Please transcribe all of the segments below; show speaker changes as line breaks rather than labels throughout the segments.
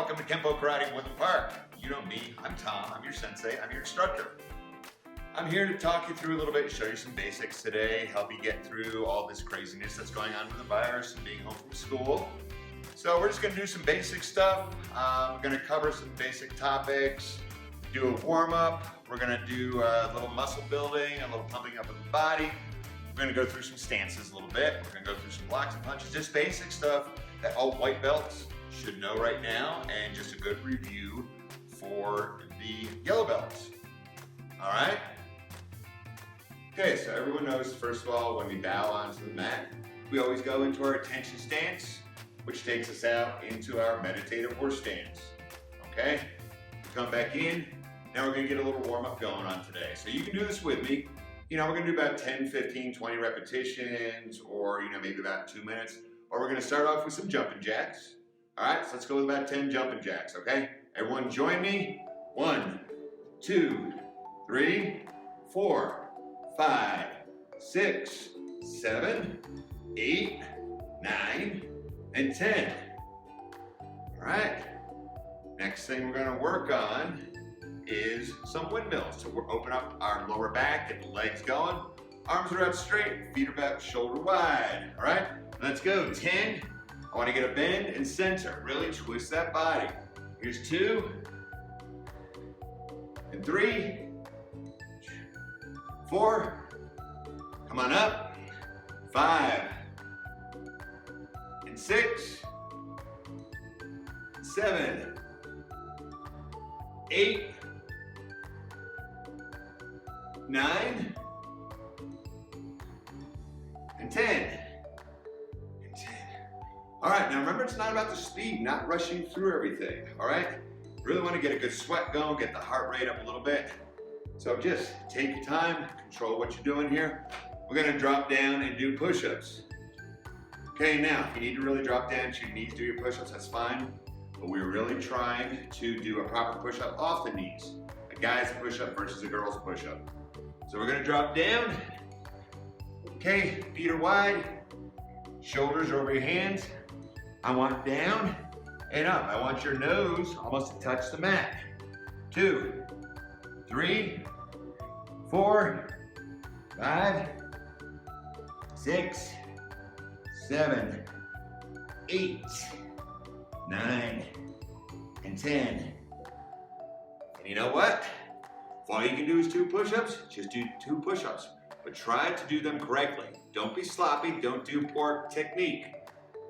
welcome to Kenpo Karate in Woodland Park. You know me, I'm Tom, I'm your sensei, I'm your instructor. I'm here to talk you through a little bit, show you some basics today, help you get through all this craziness that's going on with the virus and being home from school. So we're just going to do some basic stuff. We're going to cover some basic topics, do a warm-up, we're going to do a little muscle building, a little pumping up of the body. We're going to go through some stances a little bit, we're going to go through some blocks and punches, just basic stuff that all white belts should know right now, and just a good review for the yellow belts. All right? Okay, so everyone knows, first of all, when we bow onto the mat, we always go into our attention stance, which takes us out into our meditative horse stance. Okay? We come back in. Now we're going to get a little warm-up going on today. So you can do this with me. You know, we're going to do about 10, 15, 20 repetitions, or, maybe about 2 minutes. Or we're going to start off with some jumping jacks. All right, so let's go with about 10 jumping jacks, okay? Everyone join me. 1, 2, 3, 4, 5, 6, 7, 8, 9, and 10. All right. Next thing we're going to work on is some windmills. So we'll open up our lower back, get the legs going. Arms are out straight, feet are back shoulder wide. All right, let's go. 10. I want to get a bend and center. Really twist that body. Here's 2, and 3, 4. Come on up. 5, and 6, 7, 8, 9, and 10. All right, now remember, it's not about the speed, not rushing through everything, all right? Really want to get a good sweat going, get the heart rate up a little bit. So just take your time, control what you're doing here. We're gonna drop down and do push-ups. Okay, now, if you need to really drop down to your knees, do your push-ups, that's fine. But we're really trying to do a proper push-up off the knees. A guy's push-up versus a girl's push-up. So we're gonna drop down. Okay, feet are wide, shoulders over your hands. I want down and up. I want your nose almost to touch the mat. 2, 3, 4, 5, 6, 7, 8, 9, and 10. And you know what? If all you can do is 2 push-ups, just do 2 push-ups. But try to do them correctly. Don't be sloppy, don't do poor technique.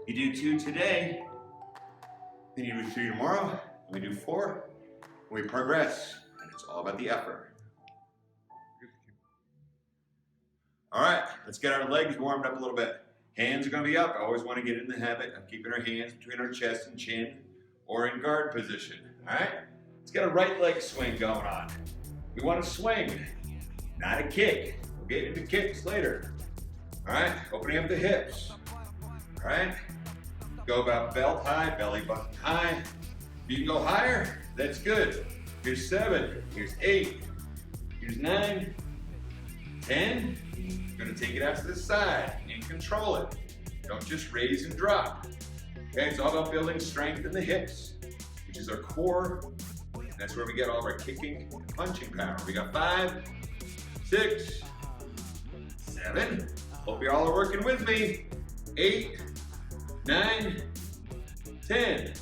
You do 2 today, then you do 3 tomorrow, and we do 4, and we progress. And it's all about the effort. All right, let's get our legs warmed up a little bit. Hands are gonna be up. I always wanna get in the habit of keeping our hands between our chest and chin, or in guard position, all right? Let's get a right leg swing going on. We wanna swing, not a kick. We'll get into kicks later. All right, opening up the hips, all right? Go about belt high, belly button high. If you can go higher, that's good. Here's 7, here's 8, here's 9, 10. You're gonna take it out to the side and control it. Don't just raise and drop. Okay, it's all about building strength in the hips, which is our core. That's where we get all of our kicking and punching power. We got 5, 6, 7. Hope you all are working with me. 8, 9, 10.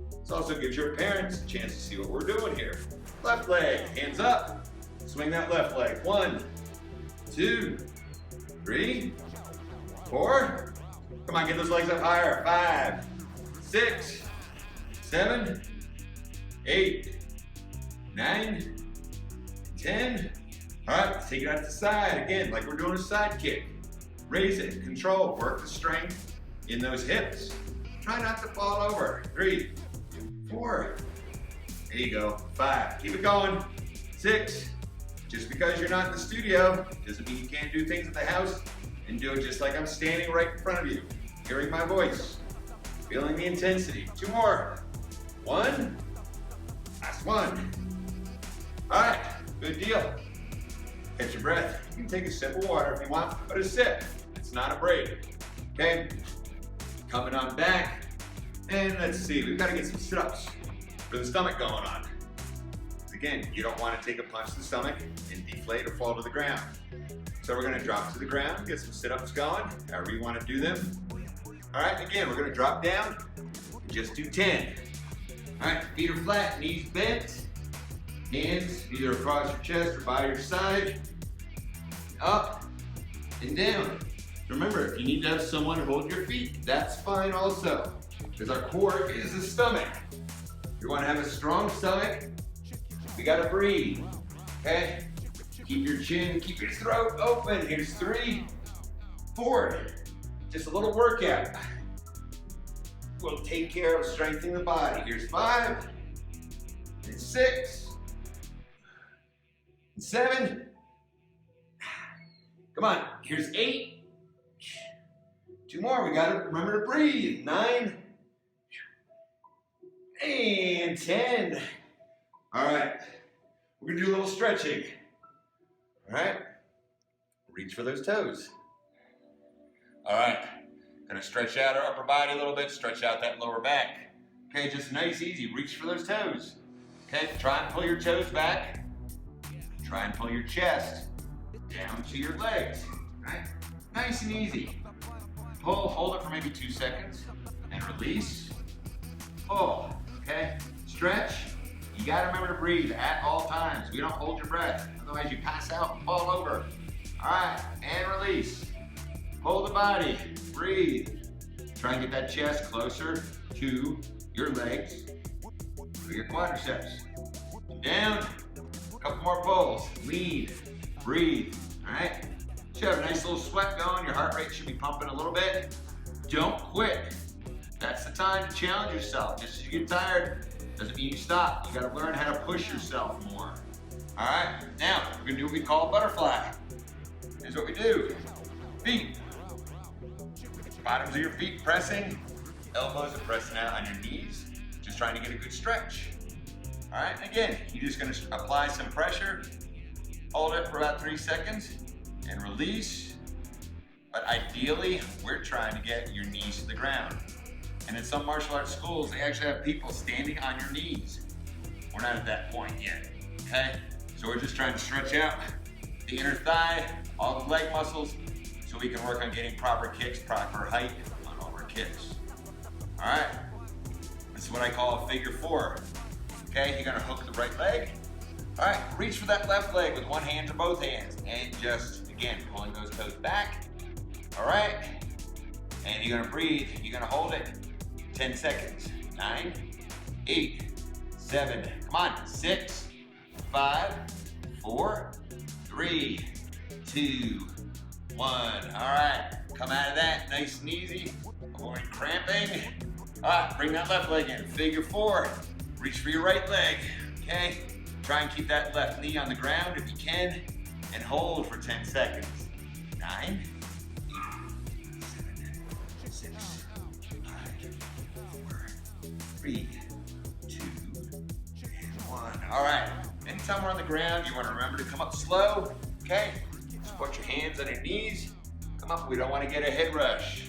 This also gives your parents a chance to see what we're doing here. Left leg, hands up. Swing that left leg. 1, 2, 3, 4. Come on, get those legs up higher. 5, 6, 7, 8, 9, 10. All right, let's take it out to the side. Again, like we're doing a side kick. Raise it, control, work the strength in those hips. Try not to fall over. 3, 4. There you go. 5. Keep it going. 6. Just because you're not in the studio doesn't mean you can't do things at the house and do it just like I'm standing right in front of you, hearing my voice, feeling the intensity. 2 more. 1. Last 1. All right, good deal. Catch your breath. You can take a sip of water if you want, but a sip. It's not a break. Okay? Coming on back. And let's see, we've got to get some sit-ups. for the stomach going on. Again, you don't want to take a punch to the stomach and deflate or fall to the ground. So we're going to drop to the ground, get some sit-ups going, however you want to do them. All right, again, we're going to drop down and just do 10. All right, feet are flat, knees bent, hands either across your chest or by your side, up and down. Remember, if you need to have someone hold your feet, that's fine also, because our core is the stomach. You want to have a strong stomach, we got to breathe, okay? Keep your chin, keep your throat open. Here's 3, 4, just a little workout. We'll take care of strengthening the body. Here's 5, and 6, and 7. Come on, here's 8. 2 more, we gotta remember to breathe. 9, and 10. All right, we're gonna do a little stretching. All right, reach for those toes. All right, gonna stretch out our upper body a little bit, stretch out that lower back. Okay, just nice, easy, reach for those toes. Okay, try and pull your toes back. Try and pull your chest down to your legs, right? Nice and easy. Pull, hold it for maybe 2 seconds, and release. Pull, okay? Stretch. You gotta remember to breathe at all times. We don't hold your breath, otherwise you pass out and fall over. All right, and release. Hold the body, breathe. Try and get that chest closer to your legs or your quadriceps. Down, a couple more pulls. Lean, breathe, all right? Should have a nice little sweat going. Your heart rate should be pumping a little bit. Don't quit. That's the time to challenge yourself. Just as you get tired, doesn't mean you stop. You gotta learn how to push yourself more. All right, now we're gonna do what we call a butterfly. Here's what we do. Feet. Bottoms of your feet pressing. Elbows are pressing out on your knees. Just trying to get a good stretch. All right, again, you're just gonna apply some pressure. Hold it for about 3 seconds and release. But ideally, we're trying to get your knees to the ground. And in some martial arts schools, they actually have people standing on your knees. We're not at that point yet, okay? So we're just trying to stretch out the inner thigh, all the leg muscles, so we can work on getting proper kicks, proper height on all our kicks. All right, this is what I call a figure 4. Okay, you're gonna hook the right leg. All right, reach for that left leg with one hand or both hands, and just, again, pulling those toes back. All right, and you're gonna breathe, you're gonna hold it 10 seconds. 9, 8, 7, come on, 6, 5, 4, 3, 2, 1. All right, come out of that nice and easy. Avoid cramping. All right, bring that left leg in, figure 4. Reach for your right leg, okay? Try and keep that left knee on the ground if you can, and hold for 10 seconds. 9, 8, 7, 6, 5, 4, 3, 2, and 1. All right, anytime we're on the ground, you want to remember to come up slow, okay? Just put your hands on your knees. Come up, we don't want to get a head rush.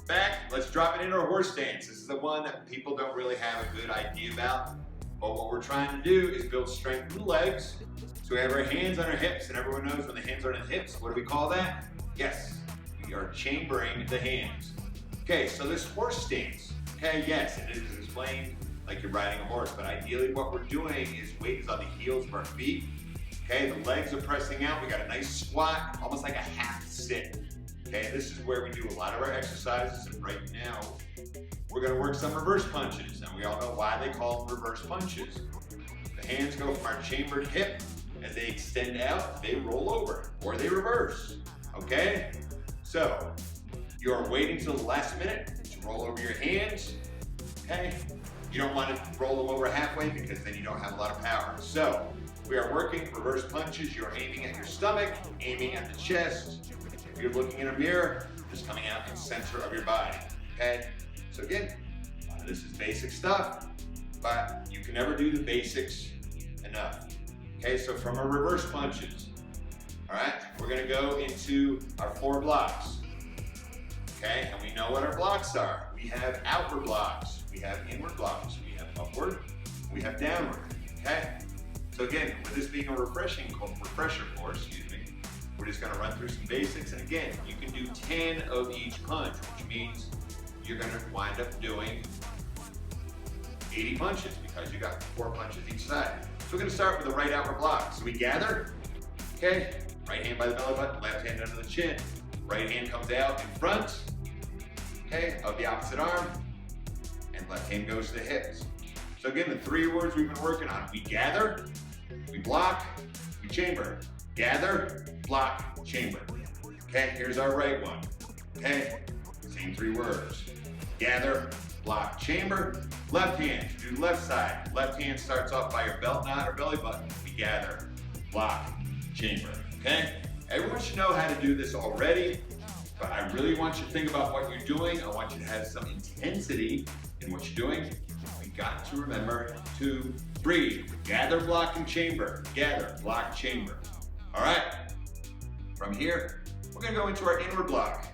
Back, let's drop it into our horse stance. This is the one that people don't really have a good idea about. But what we're trying to do is build strength in the legs. So we have our hands on our hips, and everyone knows when the hands are on the hips, what do we call that? Yes, we are chambering the hands. Okay, so this horse stance, okay, yes, it is explained like you're riding a horse, but ideally what we're doing is weight is on the heels of our feet. Okay, the legs are pressing out. We got a nice squat, almost like a half sit. Okay, this is where we do a lot of our exercises, and right now, we're gonna work some reverse punches, and we all know why they call them reverse punches. The hands go from our chambered hip, as they extend out, they roll over, or they reverse, okay? So, you're waiting till the last minute to roll over your hands, okay? You don't want to roll them over halfway because then you don't have a lot of power. So, we are working reverse punches. You're aiming at your stomach, aiming at the chest. If you're looking in a mirror, just coming out in the center of your body, okay? So again, this is basic stuff, but you can never do the basics enough. Okay, so from our reverse punches, all right, we're gonna go into our 4 blocks. Okay, and we know what our blocks are. We have outward blocks, we have inward blocks, we have upward, we have downward, okay? So again, with this being a refresher course, we're just gonna run through some basics. And again, you can do 10 of each punch, which means you're gonna wind up doing 80 punches because you got 4 punches each side. So we're gonna start with the right outward block. So we gather, okay? Right hand by the belly button, left hand under the chin. Right hand comes out in front, okay, of the opposite arm, and left hand goes to the hips. So again, the 3 words we've been working on. We gather, we block, we chamber. Gather, block, chamber. Okay, here's our right one. Okay, same 3 words. Gather, block, chamber. Left hand, do left side. Left hand starts off by your belt knot or belly button. We gather, block, chamber. Okay, everyone should know how to do this already, but I really want you to think about what you're doing. I want you to have some intensity in what you're doing. We got to remember to breathe. Gather, block, and chamber. Gather, block, chamber. All right, from here, we're gonna go into our inward block.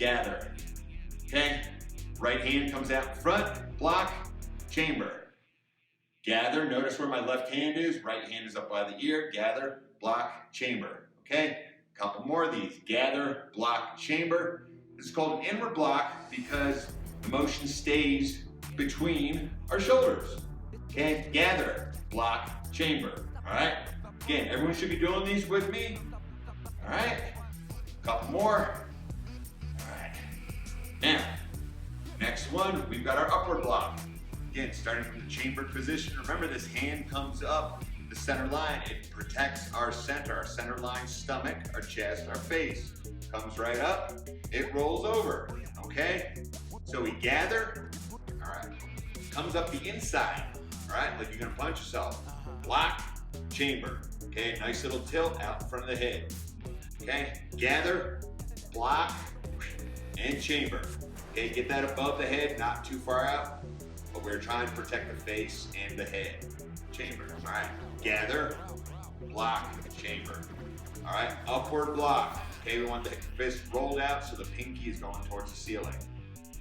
Gather, okay? Right hand comes out in front, block, chamber. Gather, notice where my left hand is, right hand is up by the ear, gather, block, chamber, okay? A couple more of these, gather, block, chamber. This is called an inward block because the motion stays between our shoulders, okay? Gather, block, chamber, all right? Again, everyone should be doing these with me. All right, a couple more. All right, now, next one, we've got our upward block. Again, starting from the chambered position. Remember, this hand comes up the center line. It protects our center line, stomach, our chest, our face. Comes right up, it rolls over, okay? So we gather, all right, comes up the inside, all right, like you're gonna punch yourself. Block, chamber. Okay, nice little tilt out in front of the head. Okay, gather, block, and chamber. Okay, get that above the head, not too far out, but we're trying to protect the face and the head. Chamber, all right. Gather, block, chamber. All right, upward block. Okay, we want the fist rolled out so the pinky is going towards the ceiling.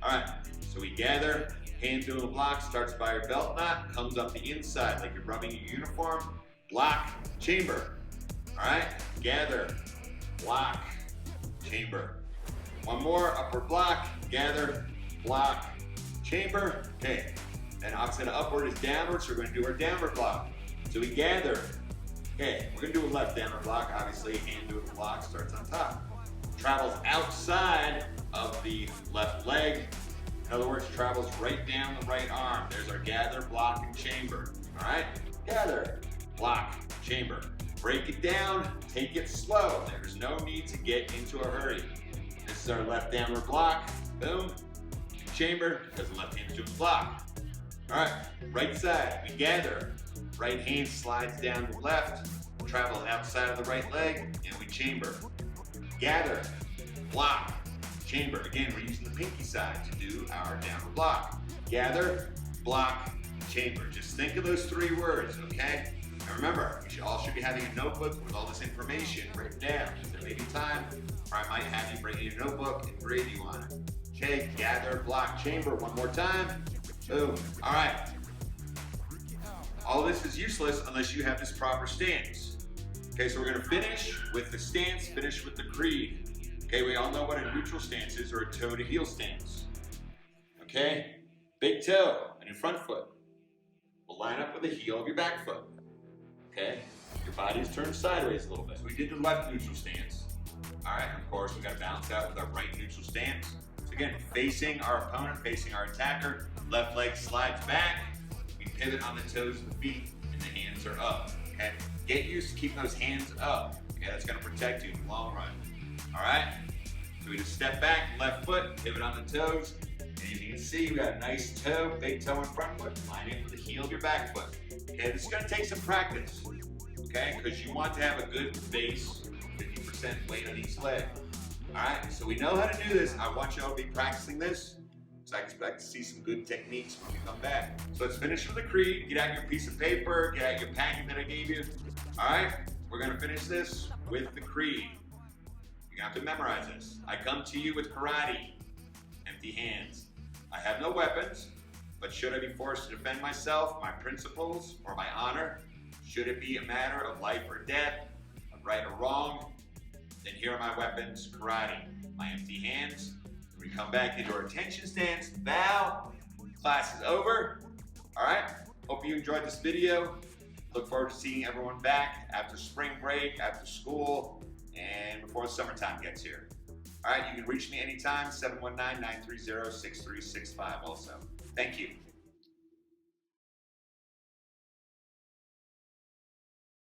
All right, so we gather, hand doing a block, starts by your belt knot, comes up the inside like you're rubbing your uniform. Block, chamber. All right, gather, block, chamber. One more, upward block, gather, block, chamber. Okay, then opposite of upward is downward, so we're going to do our downward block. So we gather. Okay, we're going to do a left downward block. Obviously, hand doing the block starts on top. Travels outside of the left leg. In other words, travels right down the right arm. There's our gather, block, and chamber. All right, gather, block, chamber. Break it down, take it slow. There's no need to get into a hurry. This is our left downward block, boom, chamber, because the left hand is doing the block. All right, right side, we gather. Right hand slides down the left, travels outside of the right leg, and we chamber. Gather, block, chamber. Again, we're using the pinky side to do our downward block. Gather, block, chamber. Just think of those 3 words, okay? And remember, you all should be having a notebook with all this information written down. There may be time, or I might have you bring in your notebook and grade you on it. Okay, gather, block, chamber. One more time. Boom. All right. All this is useless unless you have this proper stance. Okay, so we're going to finish with the stance, finish with the creed. Okay, we all know what a neutral stance is, or a toe to heel stance. Okay, big toe on your front foot will line up with the heel of your back foot. Okay, your body is turned sideways a little bit. So we did the left neutral stance. All right, of course, we got to balance out with our right neutral stance. So again, facing our opponent, facing our attacker, left leg slides back. We pivot on the toes of the feet, and the hands are up. Okay, get used to keeping those hands up. Okay, that's going to protect you in the long run. All right, so we just step back, left foot, pivot on the toes, and as you can see, we got a nice toe, big toe in front foot, line in with the heel of your back foot. Okay, this is going to take some practice. Okay, because you want to have a good base, 50% weight on each leg. All right, so we know how to do this. I want you all to be practicing this. So I expect to see some good techniques when we come back. So let's finish with the creed. Get out your piece of paper, get out your packet that I gave you. All right, we're gonna finish this with the creed. You're gonna have to memorize this. I come to you with karate, empty hands. I have no weapons, But should I be forced to defend myself, my principles, or my honor, should it be a matter of life or death, of right or wrong, then here are my weapons: karate, my empty hands. When we come back into our attention stance, bow. Class is over. All right, hope you enjoyed this video. Look forward to seeing everyone back after spring break, after school, and before the summertime gets here. All right, you can reach me anytime, 719-930-6365 also. Thank you.